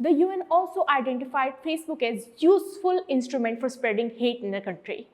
The UN also identified Facebook as useful instrument for spreading hate in the country।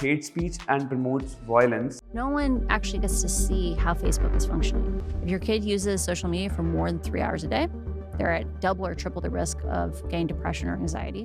hate speech and promotes violence. No one actually gets to see how Facebook is functioning. If your kid uses social media for more than 3 hours a day, they're at double or triple the risk of getting depression or anxiety.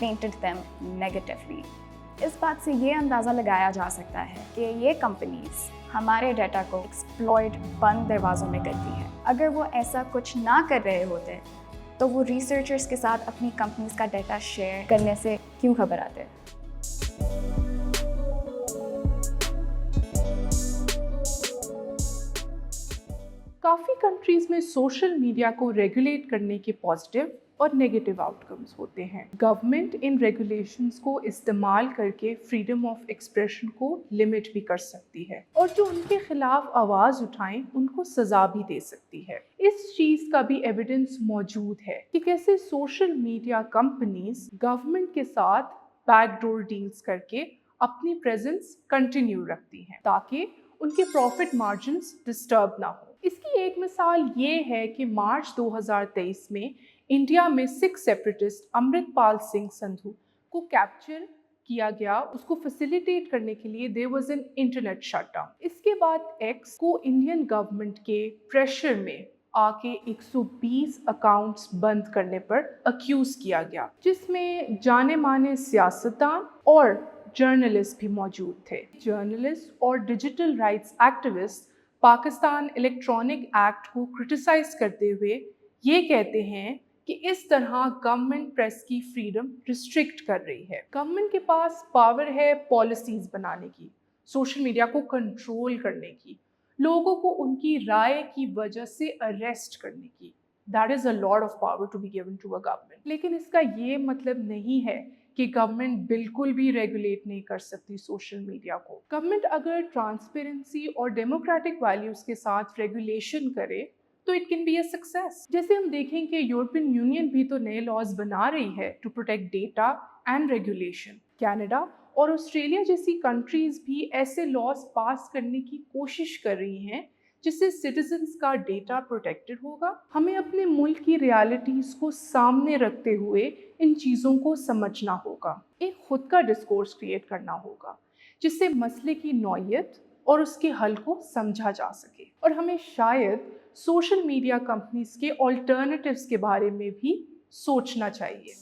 painted them negatively. اس بات سے یہ اندازہ لگایا جا سکتا ہے کہ یہ کمپنیز ہمارے ڈیٹا کو ایکسپلوئٹ بند دروازوں میں کرتی ہیں. اگر وہ ایسا کچھ نہ کر رہے ہوتے تو وہ ریسرچرز کے ساتھ اپنی کمپنیز کا ڈیٹا شیئر کرنے سے کیوں خبر آتے؟ کافی کنٹریز میں سوشل میڈیا کو ریگولیٹ کرنے کے پازیٹیو اور نیگیٹو آؤٹ کمز ہوتے ہیں. گورنمنٹ ان ریگولیشنز کو استعمال کر کے فریڈم آف ایکسپریشن کو لمٹ بھی کر سکتی ہے اور جو ان کے خلاف آواز اٹھائیں ان کو سزا بھی دے سکتی ہے. اس چیز کا بھی ایویڈنس موجود ہے کہ کیسے سوشل میڈیا کمپنیز گورنمنٹ کے ساتھ بیک ڈور ڈیلز کر کے اپنی پریزنس کنٹینیو رکھتی ہیں تاکہ ان کے پروفٹ مارجنز ڈسٹرب نہ ہو. اس کی ایک مثال یہ ہے کہ مارچ 2023 میں انڈیا میں سکھ سیپریٹسٹ امرت پال سنگھ سندھو کو کیپچر کیا گیا. اس کو فیسیلیٹیٹ کرنے کے لیے there was an internet shut down. اس کے بعد ایکس کو انڈین گورنمنٹ کے پریشر میں آ کے 120 اکاؤنٹس بند کرنے پر اکیوز کیا گیا جس میں جانے مانے سیاستدان اور جرنلسٹ بھی موجود تھے. جرنلسٹ اور digital rights activist Pakistan electronic act کو کرٹیسائز کرتے ہوئے یہ کہتے ہیں کہ اس طرح گورنمنٹ پریس کی فریڈم ریسٹرکٹ کر رہی ہے. گورنمنٹ کے پاس پاور ہے پالیسیز بنانے کی, سوشل میڈیا کو کنٹرول کرنے کی, لوگوں کو ان کی رائے کی وجہ سے اریسٹ کرنے کی. That is a lot of power to be given to a government. لیکن اس کا یہ مطلب نہیں ہے کہ گورنمنٹ بالکل بھی ریگولیٹ نہیں کر سکتی سوشل میڈیا کو. گورنمنٹ اگر ٹرانسپیرنسی اور ڈیموکریٹک ویلیوز کے ساتھ ریگولیشن کرے تو it can be a success. جیسے ہم دیکھیں کہ یورپین یونین بھی تو نئے لاز بنا رہی ہے to protect data and regulation. Canada اور آسٹریلیا جیسی کنٹریز بھی ایسے لاز پاس کرنے کی کوشش کر رہی ہیں جس سے سٹیزنز کا ڈیٹا پروٹیکٹڈ ہوگا. ہمیں اپنے ملک کی ریالٹیز کو سامنے رکھتے ہوئے ان چیزوں کو سمجھنا ہوگا. ایک خود کا ڈسکورس کریٹ کرنا ہوگا جس سے مسئلے کی نوعیت اور اس کے حل کو سمجھا جا سکے. اور ہمیں شاید سوشل میڈیا کمپنیز کے آلٹرنیٹیوز کے بارے میں بھی سوچنا چاہیے.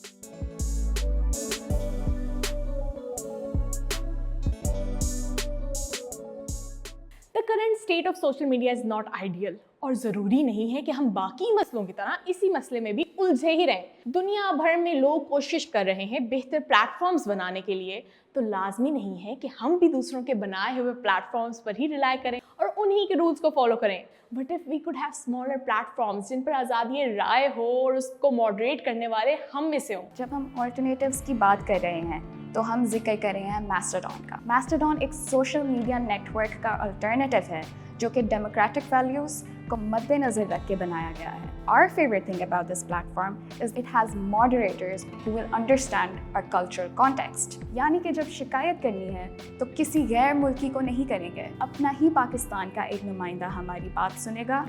The current state of social media is not ideal. اور ضروری نہیں ہے کہ ہم باقی مسئلوں کی طرح اسی مسئلے میں بھی الجھے ہی رہیں. دنیا بھر میں لوگ کوشش کر رہے ہیں بہتر پلیٹ فارمز بنانے کے لیے, تو لازمی نہیں ہے کہ ہم بھی دوسروں کے بنائے ہوئے پلیٹ فارمز پر ہی ریلائی کریں اور انہی کے رولز کو فالو کریں. But if we could have smaller platforms جن پر آزادی رائے ہو اور اس کو ماڈریٹ کرنے والے ہم میں سے ہوں. جب ہم آلٹرنیٹیوز کی بات کر رہے ہیں تو ہم ذکر کر رہے ہیں میسٹاڈون کا. میسٹاڈون ایک سوشل میڈیا نیٹ ورک کا الٹرنیٹیو ہے جو کہ ڈیموکریٹک ویلیوز کو مد نظر رکھ کے بنایا گیا ہے. Our favorite thing about this platform is it has moderators who will understand our cultural context. یعنی کہ جب شکایت کرنی ہے تو کسی غیر ملکی کو نہیں کریں گے, اپنا ہی پاکستان کا ایک نمائندہ ہماری بات سنے گا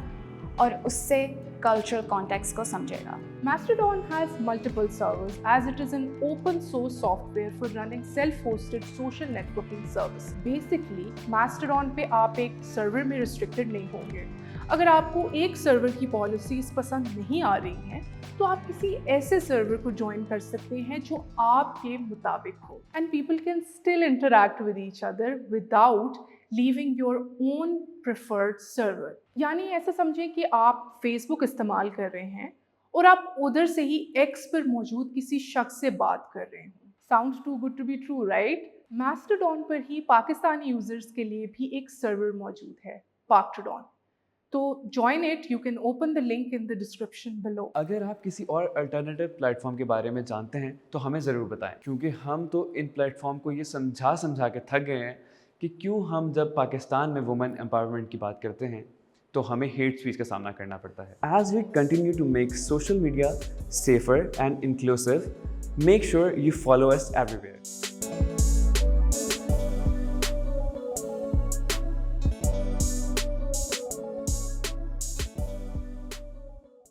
اور اس سے cultural context کو سمجھے گا. Mastodon has multiple servers as it is an open source software for running self-hosted social networking service. Basically, Mastodon پہ آپ ایک سرور میں restricted نہیں ہوں گے. اگر آپ کو ایک سرور کی پالیسیز پسند نہیں آ رہی ہیں تو آپ کسی ایسے سرور کو جوائن کر سکتے ہیں جو آپ کے مطابق ہو. And people can still interact with each other without leaving your own preferred server. یعنی ایسا سمجھیں کہ آپ فیس بک استعمال کر رہے ہیں اور آپ ادھر سے ہی ایکس پر موجود کسی شخص سے بات کر رہے ہیں. Sounds too good to be true, right? Mastodon per he Pakistani users کے لیے بھی ایک سرور موجود ہے, Paktodon. تو join it, you can open the link in the description below. اگر آپ کسی اور الٹرنیٹیو پلیٹ فارم کے بارے میں جانتے ہیں تو ہمیں ضرور بتائیں, کیونکہ ہم تو ان پلیٹ فارم کو یہ سمجھا کے تھک گئے ہیں کہ کیوں ہم جب پاکستان میں وومن امپاورمنٹ کی بات کرتے ہیں تو ہمیں ہیٹ اسپیچ کا سامنا کرنا پڑتا ہے. As we continue to make social media safer and inclusive, make sure you follow us everywhere.